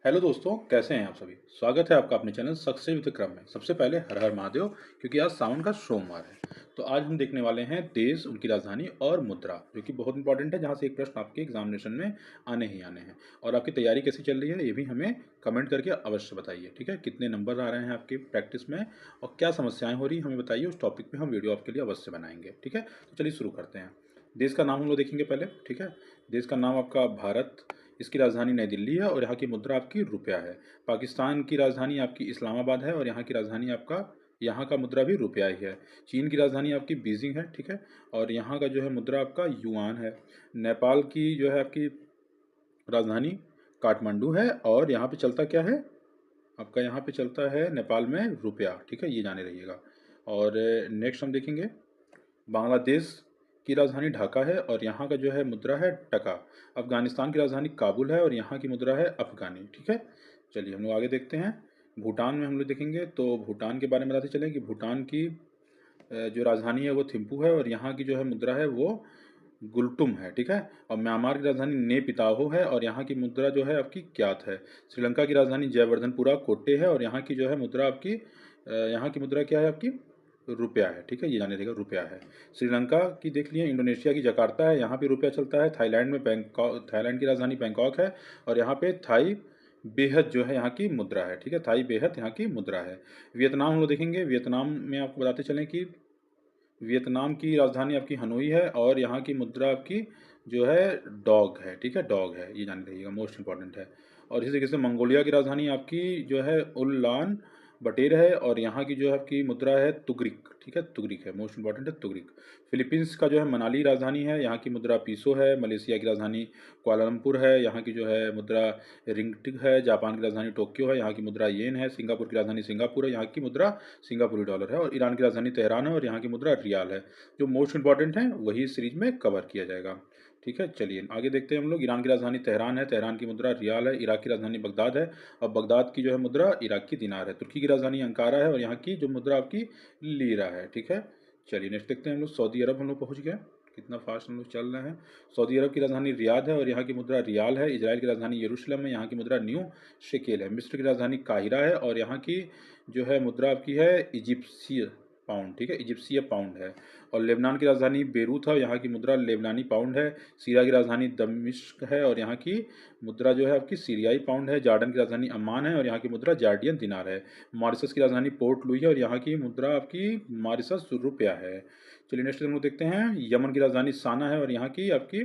Hello दोस्तों, कैसे हैं आप सभी। स्वागत है आपका अपने चैनल सक्सेस विद क्रम में। सबसे पहले हर हर महादेव, क्योंकि आज सावन का सोमवार है। तो आज हम देखने वाले हैं देश, उनकी राजधानी और मुद्रा, जो कि बहुत इंपॉर्टेंट है, जहां से एक प्रश्न आपके एग्जामिनेशन में आने ही आने हैं। और आपकी तैयारी कैसी चल रही है ये भी हमें कमेंट करके अवश्य बताइए। ठीक है, कितने नंबर आ रहे हैं आपके प्रैक्टिस में और क्या समस्याएं हो रही हमें बताइए। उस टॉपिक पे हम वीडियो आपके लिए अवश्य बनाएंगे। ठीक है, तो चलिए शुरू करते हैं। देश का नाम हम लोग देखेंगे पहले। ठीक है, देश का नाम आपका भारत, इसकी राजधानी नई दिल्ली है और यहाँ की मुद्रा आपकी रुपया है। पाकिस्तान की राजधानी आपकी इस्लामाबाद है और यहाँ की राजधानी आपका, यहाँ का मुद्रा भी रुपया ही है। चीन की राजधानी आपकी बीजिंग है। ठीक है, और यहाँ का जो है मुद्रा आपका युआन है। नेपाल की जो है आपकी राजधानी काठमांडू है और यहाँ पे चलता क्या है आपका, यहाँ पे चलता है नेपाल में रुपया। ठीक है, ये जाने रहिएगा। और नेक्स्ट हम देखेंगे, बांग्लादेश की राजधानी ढाका है और यहाँ का जो है मुद्रा है टका। अफगानिस्तान की राजधानी काबुल है और यहाँ की मुद्रा है अफगानी। ठीक है, चलिए हम लोग आगे देखते हैं। भूटान में हम लोग देखेंगे तो भूटान के बारे में बताते चलें कि भूटान की जो राजधानी है वो थिम्पू है और यहाँ की जो है मुद्रा है वो गुलटुम है। ठीक है, और म्यांमार की राजधानी नेपिताहो है और यहाँ की मुद्रा जो है आपकी क्यात है। श्रीलंका की राजधानी जयवर्धनपुरा कोट्टे है और यहाँ की जो है मुद्रा आपकी, यहाँ की मुद्रा क्या है आपकी, रुपया है। ठीक है, ये जाने देगा रुपया है। श्रीलंका की देख लिए, इंडोनेशिया की जकार्ता है, यहाँ पे रुपया चलता है। थाईलैंड में बैंकॉक, थाईलैंड की राजधानी बैंकॉक है और यहाँ पे थाई बेहद जो है यहाँ की मुद्रा है। ठीक है, थाई बेहद यहाँ की मुद्रा है। वियतनाम हम लोग देखेंगे। वियतनाम में आपको बताते चलें कि वियतनाम की राजधानी आपकी हनोई है और यहाँ की मुद्रा आपकी जो है डॉग है। ठीक है, डॉग है, ये जान रहिएगा, मोस्ट इंपॉर्टेंट है। और इसी तरीके से मंगोलिया की राजधानी आपकी जो है उल्लान बटेर है और यहाँ की जो है आपकी मुद्रा है तुगरिक। ठीक है, तुगरिक है, मोस्ट इंपॉर्टेंट है तुगरिक। फिलीपींस का जो है मनाली राजधानी है, यहाँ की मुद्रा पीसो है। मलेशिया की राजधानी कुआलालंपुर है, यहाँ की जो है मुद्रा रिंगटिक है। जापान की राजधानी टोक्यो है, यहाँ की मुद्रा येन है। सिंगापुर की राजधानी सिंगापुर है, यहाँ की मुद्रा सिंगापुरी डॉलर है। और ईरान की राजधानी तेहरान है और यहाँ की मुद्रा रियाल है। जो मोस्ट इंपॉर्टेंट है वही इस सीरीज में कवर किया जाएगा। ठीक है, चलिए आगे देखते हैं हम लोग। ईरान की राजधानी तेहरान है, तेहरान की मुद्रा रियाल है। इराक की राजधानी बगदाद है और बगदाद की जो है मुद्रा इराक की दिनार है। तुर्की की राजधानी अंकारा है और यहाँ की जो मुद्रा आपकी लीरा है। ठीक है, चलिए नेक्स्ट देखते हैं हम लोग। सऊदी अरब हम लोग पहुँच गए, कितना फास्ट हम लोग चल रहे हैं। सऊदी अरब की राजधानी रियाद है और यहाँ की मुद्रा रियाल है। इजराइल की राजधानी यरूशलेम है, यहाँ की मुद्रा न्यू शेकेल है। मिस्र की राजधानी काहिरा है और यहाँ की जो है मुद्रा आपकी है इजिप्सी पाउंड। ठीक है, इजिप्सी पाउंड है। और लेबनान की राजधानी बेरूत है, यहाँ की मुद्रा लेबनानी पाउंड है। सीरिया की राजधानी दमिश्क है और यहाँ की मुद्रा जो है आपकी सीरियाई पाउंड है। जॉर्डन की राजधानी अम्मान है और यहाँ की मुद्रा जार्डियन दिनार है। मॉरिशस की राजधानी पोर्ट लुई है और यहाँ की मुद्रा आपकी मॉरिशस रुपया है। चलिए नेक्स्ट हम लोग देखते हैं। यमन की राजधानी साना है और यहाँ की आपकी,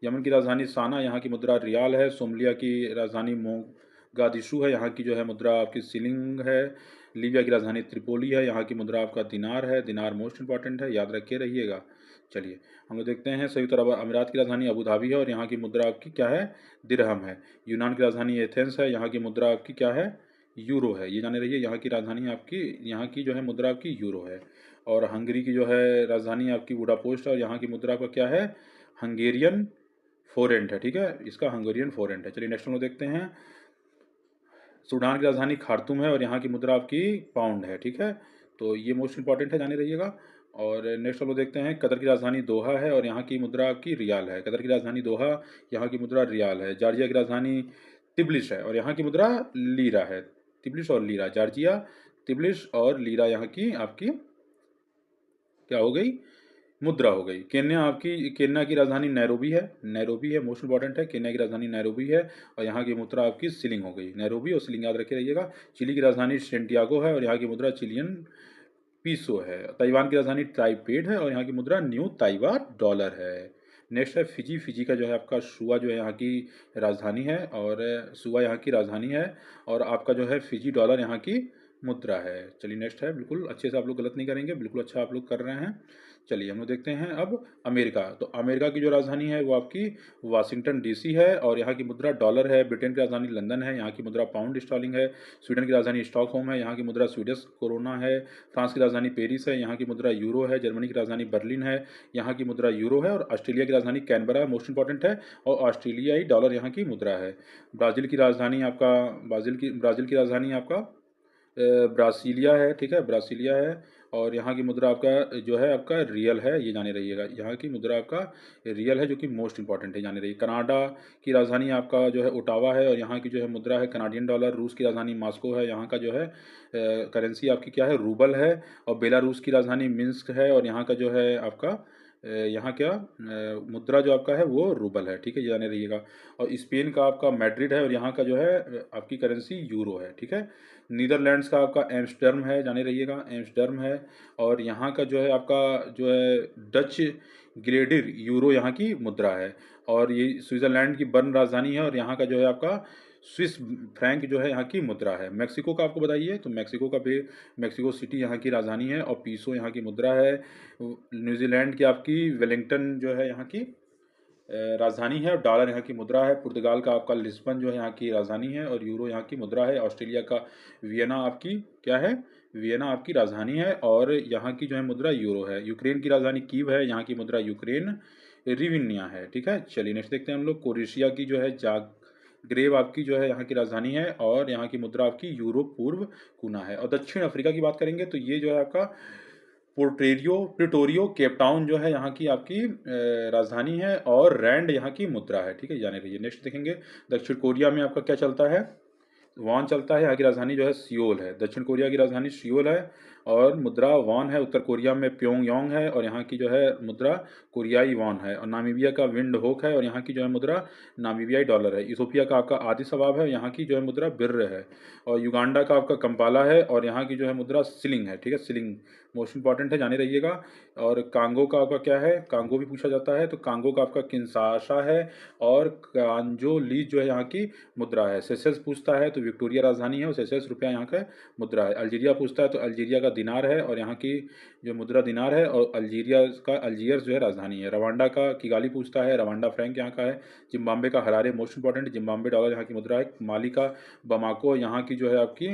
यमन की राजधानी साना, यहाँ की मुद्रा रियाल है। सोमालिया की राजधानी मोगादिशु है, यहाँ की जो है मुद्रा आपकी सिलिंग है। लीबिया की राजधानी त्रिपोली है, यहाँ की मुद्रा आपका दिनार है। दिनार मोस्ट इंपॉर्टेंट है, याद रखे रहिएगा। चलिए हम लोग देखते हैं। संयुक्त अरब अमीरात की राजधानी अबू धाबी है और यहाँ की मुद्रा आपकी क्या है, दिरहम है। यूनान की राजधानी एथेंस है, यहाँ की मुद्रा आपकी क्या है, यूरो है। ये जाने रहिए, यहाँ की राजधानी आपकी, यहाँ की जो है मुद्रा आपकी यूरो है। और हंगरी की जो है राजधानी आपकी बुडापेस्ट है और यहाँ की मुद्रा का क्या है, हंगेरियन फोरेंट है। ठीक है, इसका हंगेरियन फोरेंट है। चलिए नेक्स्ट हम लोग देखते हैं। सूडान की राजधानी खार्तूम है और यहाँ की मुद्रा आपकी पाउंड है। ठीक है, तो ये मोस्ट इंपॉर्टेंट है, जाने रहिएगा। और नेक्स्ट हम लोग देखते हैं। कतर की राजधानी दोहा है और यहाँ की मुद्रा आपकी रियाल है। कतर की राजधानी दोहा, यहाँ की मुद्रा रियाल है। जॉर्जिया की राजधानी तिब्लिस है और यहाँ की मुद्रा लीरा है। तिब्लिस और लीरा, जॉर्जिया, तिब्लिस और लीरा यहाँ की आपकी क्या हो गई, मुद्रा हो गई। केन्या आपकी, केन्या की राजधानी नैरोबी है। नैरोबी है, मोस्ट इंपॉर्टेंट है। केन्या की राजधानी नैरोबी है और यहाँ की मुद्रा आपकी सिलिंग हो गई। नैरोबी और सिलिंग याद रखे रहिएगा। चिली की राजधानी सेंटियागो है और यहाँ की मुद्रा चिलियन पीसो है। ताइवान की राजधानी ताइपेड है और यहाँ की मुद्रा न्यू ताइवा डॉलर है। नेक्स्ट है फिजी। फिजी का जो है आपका सुआ जो है यहाँ की राजधानी है और सुआ यहाँ की राजधानी है और आपका जो है फिजी डॉलर यहाँ की मुद्रा है। चलिए नेक्स्ट है, बिल्कुल अच्छे से आप लोग गलत नहीं करेंगे, बिल्कुल अच्छा आप लोग कर रहे हैं। चलिए हम लोग देखते हैं अब अमेरिका। तो अमेरिका की जो राजधानी है वो आपकी वाशिंगटन डीसी है और यहाँ की मुद्रा डॉलर है। ब्रिटेन की राजधानी लंदन है, यहाँ की मुद्रा पाउंड स्टर्लिंग है। स्वीडन की राजधानी स्टॉकहोम है, यहाँ की मुद्रा स्वीडिश कोरोना है। फ्रांस की राजधानी पेरिस है, यहाँ की मुद्रा यूरो है। जर्मनी की राजधानी बर्लिन है, यहाँ की मुद्रा यूरो है। और ऑस्ट्रेलिया की राजधानी कैनबरा मोस्ट इंपॉर्टेंट है और ऑस्ट्रेलियाई डॉलर यहाँ की मुद्रा है। ब्राज़ील की राजधानी आपका, ब्राज़ील की राजधानी आपका ब्रासीलिया है। ठीक है, ब्रासीलिया है और यहाँ की मुद्रा आपका जो है आपका रियल है, ये जाने रहिएगा। यहाँ की मुद्रा आपका रियल है, जो कि मोस्ट इंपॉर्टेंट है, जाने रहिए। कनाडा की राजधानी आपका जो है ओटावा है और यहाँ की जो है मुद्रा है कनाडियन डॉलर। रूस की राजधानी मॉस्को है, यहाँ का जो है करेंसी आपकी क्या है, रूबल है। और बेलारूस की राजधानी मिन्स्क है और यहाँ का जो है आपका यहाँ क्या मुद्रा जो आपका है वो रूबल है, ठीक है, ये जाने रहिएगा। और स्पेन का आपका मैड्रिड है और यहाँ का जो है आपकी करेंसी यूरो है, ठीक है। नीदरलैंड्स का आपका एम्स्टर्म है, जाने रहिएगा, एम्स्टर्म है। और यहाँ का जो है आपका जो है डच ग्रेडिर यूरो यहाँ की मुद्रा है। और ये स्विट्जरलैंड की बर्न राजधानी है और यहाँ का जो है आपका स्विस फ्रैंक जो है यहाँ की मुद्रा है। मेक्सिको का आपको बताइए, तो मेक्सिको का भी मेक्सिको सिटी यहाँ की राजधानी है और पीसो यहाँ की मुद्रा है। न्यूजीलैंड की आपकी वेलिंगटन जो है यहाँ की राजधानी है और डॉलर यहाँ की मुद्रा है। पुर्तगाल का आपका लिस्बन जो है यहाँ की राजधानी है और यूरो यहाँ की मुद्रा है। ऑस्ट्रेलिया का वियना आपकी क्या है, वियना आपकी राजधानी है और यहाँ की जो है मुद्रा यूरो है। यूक्रेन की राजधानी कीव है, यहाँ की मुद्रा यूक्रेन रिविनिया है, ठीक है। चलिए नेक्स्ट देखते हैं हम लोग। क्रोएशिया की जो है जाग्रेब आपकी जो है यहाँ की राजधानी है और यहाँ की मुद्रा आपकी यूरो पूर्व कुना है। और दक्षिण अफ्रीका की बात करेंगे तो ये जो है आपका प्रिटोरियो केप टाउन जो है यहाँ की आपकी राजधानी है और रैंड यहाँ की मुद्रा है, ठीक है, जाने रहिए। नेक्स्ट देखेंगे दक्षिण कोरिया में आपका क्या चलता है, वॉन चलता है। यहाँ की राजधानी जो है सियोल है, दक्षिण कोरिया की राजधानी सियोल है और मुद्रा वॉन है। उत्तर कोरिया में प्योंगयांग है और यहाँ की जो है मुद्रा कोरियाई वॉन है। और नामीबिया का विंड होक है और यहाँ की जो है मुद्रा नामीबियाई डॉलर है। इथोपिया का आपका आदिस अबाब है, यहाँ की जो है मुद्रा बिर्र है। और युगांडा का आपका कंपाला है और यहाँ की जो है मुद्रा सिलिंग है, ठीक है, सिलिंग मोस्ट इंपॉर्टेंट है, जाने रहिएगा। और कांगो का आपका क्या है, कांगो भी पूछा जाता है, तो कांगो का आपका किंशासा है और कांजो लीज जो है यहाँ की मुद्रा है। सेशल्स पूछता है तो विक्टोरिया राजधानी है और सेशल्स रुपया यहाँ का मुद्रा है। अल्जीरिया पूछता है तो अल्जीरिया का दिनार है और यहाँ की जो मुद्रा दिनार है और अल्जीरिया का अल्जीयर्स जो है राजधानी है। रवांडा का किगाली पूछता है, रवांडा फ्रैंक यहाँ का है। जिम्बाब्वे का Harare most important, Zimbabwe dollar यहाँ की मुद्रा है। माली का बमाको यहाँ की जो है आपकी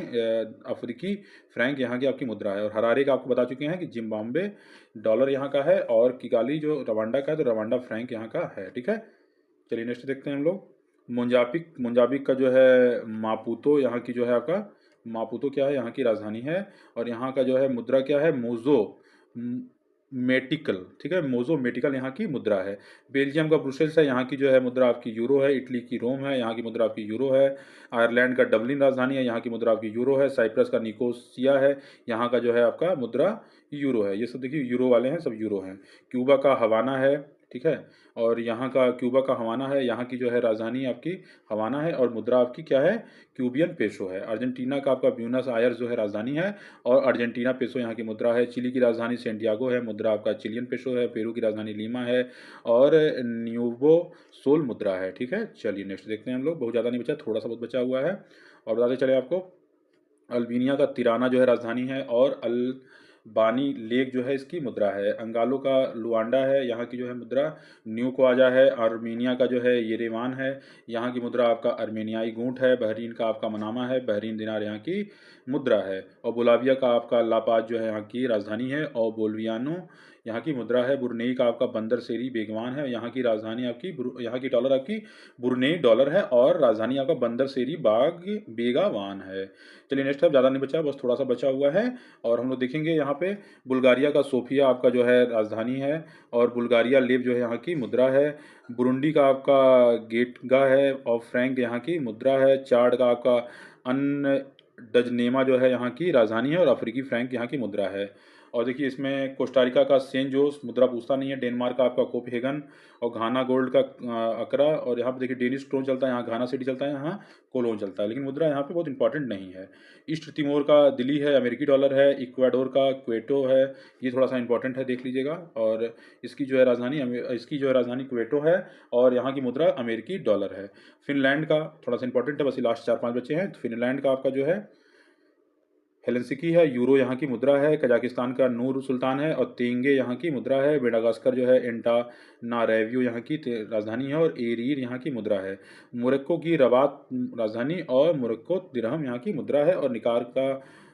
अफ्रीकी फ्रैंक यहाँ की आपकी मुद्रा है। और हरारे का आपको बता चुके हैं कि जिम्बाब्वे डॉलर यहाँ का है और किगाली जो रवांडा का है तो रवांडा फ्रैंक यहाँ का है, ठीक है। चलिए नेक्स्ट देखते हैं हम लोग। मोजाम्बिक का जो है मापुतो यहाँ की जो है आपका मापुतो क्या है, यहाँ की राजधानी है। और यहाँ का जो है मुद्रा क्या है, मोजो मेटिकल, ठीक है, मोजो मेटिकल यहाँ की मुद्रा है। बेल्जियम का ब्रुसेल्स है, यहाँ की जो है मुद्रा आपकी यूरो है। इटली की रोम है, यहाँ की मुद्रा आपकी यूरो है। आयरलैंड का डबलिन राजधानी है, यहाँ की मुद्रा आपकी यूरो है। साइप्रस का निकोसिया है, यहाँ का जो है आपका मुद्रा यूरो है। ये सब देखिए यूरो वाले हैं, सब यूरो हैं। क्यूबा का हवाना है, ठीक है, और यहाँ का क्यूबा का हवाना है, यहाँ की जो है राजधानी आपकी हवाना है और मुद्रा आपकी क्या है, क्यूबियन पेसो है। अर्जेंटीना का आपका ब्यूनस आयर्स जो है राजधानी है और अर्जेंटीना पेसो यहाँ की मुद्रा है। चिली की राजधानी सेंटियागो है, मुद्रा आपका चिलियन पेसो है। पेरू की राजधानी लीमा है और न्यूवो सोल मुद्रा है, ठीक है। चलिए नेक्स्ट देखते हैं हम लोग। बहुत ज़्यादा नहीं बचा, थोड़ा सा बहुत बचा हुआ है और बताते चले आपको। अल्बानिया का तिराना जो है राजधानी है और बानी लेक जो है इसकी मुद्रा है। अंगालो का लुआंडा है, यहाँ की जो है मुद्रा न्यू क्वाजा है। आर्मीनिया का जो है येरेवान है, यहाँ की मुद्रा आपका अर्मेनियाई गूंठ है। बहरीन का आपका मनामा है, बहरीन दिनार यहाँ की मुद्रा है। और बोलाविया का आपका लापाज जो है यहाँ की राजधानी है और बोलवियानो यहाँ की मुद्रा है। बुरनेई का आपका बंदर सेरी बेगवान है, यहाँ की राजधानी आपकी यहाँ की डॉलर आपकी बुरनेई डॉलर है और राजधानी आपका बंदर सेरी बाग बेगावान है। चलिए नेक्स्ट है, ज़्यादा नहीं बचा, बस थोड़ा सा बचा हुआ है और हम लोग देखेंगे यहाँ पे। बुल्गारिया का सोफिया आपका जो है राजधानी है और बुल्गारिया लेव जो है यहाँ की मुद्रा है। बुरुंडी का आपका गेटगा है और फ्रैंक यहाँ की मुद्रा है। चाड का आपका अन डजनेमा जो है यहाँ की राजधानी है और अफ्रीकी फ्रैंक यहाँ की मुद्रा है। और देखिए इसमें कोस्टारिका का सेंट जोस मुद्रा पूछता नहीं है। डेनमार्क का आपका कोपहेगन और घाना गोल्ड का अकरा। और यहाँ पे देखिए डेनिश क्रोन चलता है, यहाँ घाना सिटी चलता है, यहाँ कोलोन चलता है, लेकिन मुद्रा यहाँ पे बहुत इंपॉर्टेंट नहीं है। ईस्ट तिमोर का दिल्ली है, अमेरिकी डॉलर है। इक्वाडोर का क्वेटो है, ये थोड़ा सा इंपॉर्टेंट है, देख लीजिएगा। और इसकी जो है राजधानी क्वेटो है और यहाँ की मुद्रा अमेरिकी डॉलर है। फिनलैंड का थोड़ा सा इंपॉर्टेंट है, बस लास्ट 4-5 बचे हैं। तो फिनलैंड का आपका जो है हेलेंसिकी है, यूरो यहाँ की मुद्रा है। कजाकिस्तान का नूर सुल्तान है और तेंगे यहाँ की मुद्रा है। मेडागास्कर जो है एंटानारेवियो यहाँ की राजधानी है और एरीर यहाँ की मुद्रा है। मोरक्को की रबात राजधानी और मोरक्को दिरहम यहाँ की मुद्रा है। और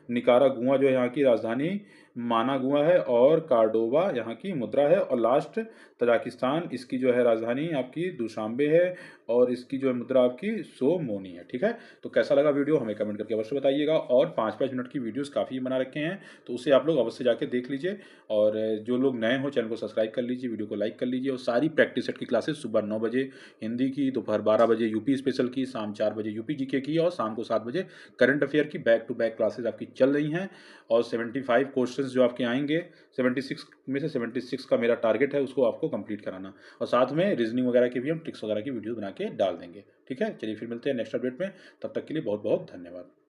निकारागुआ जो है यहाँ की राजधानी मानागुआ है और कार्डोवा यहाँ की मुद्रा है और लास्ट तजाकिस्तान, इसकी जो है राजधानी आपकी दुशांबे है और इसकी जो है मुद्रा आपकी सोमोनी है। ठीक है, तो कैसा लगा वीडियो हमें कमेंट करके अवश्य बताइएगा और 5-5 मिनट की वीडियोस काफ़ी बना रखे हैं, तो उसे आप लोग अवश्य जाके देख लीजिए। और जो लोग नए हो चैनल को सब्सक्राइब कर लीजिए, वीडियो को लाइक कर लीजिए और सारी प्रैक्टिस सेट की क्लासेस सुबह 9 बजे हिंदी की, दोपहर 12 बजे यूपी स्पेशल की, शाम 4 बजे यूपी जीके की और शाम को 7 बजे करंट अफेयर की बैक टू बैक क्लासेस आपकी चल रही हैं। और 75 क्वेश्चंस जो आपके आएंगे, 76 में से 76 का मेरा टारगेट है उसको आपको कंप्लीट कराना। और साथ में रीजनिंग वगैरह की भी हम ट्रिक्स वगैरह की वीडियो बना के डाल देंगे। ठीक है, चलिए फिर मिलते हैं नेक्स्ट अपडेट में, तब तक के लिए बहुत बहुत धन्यवाद।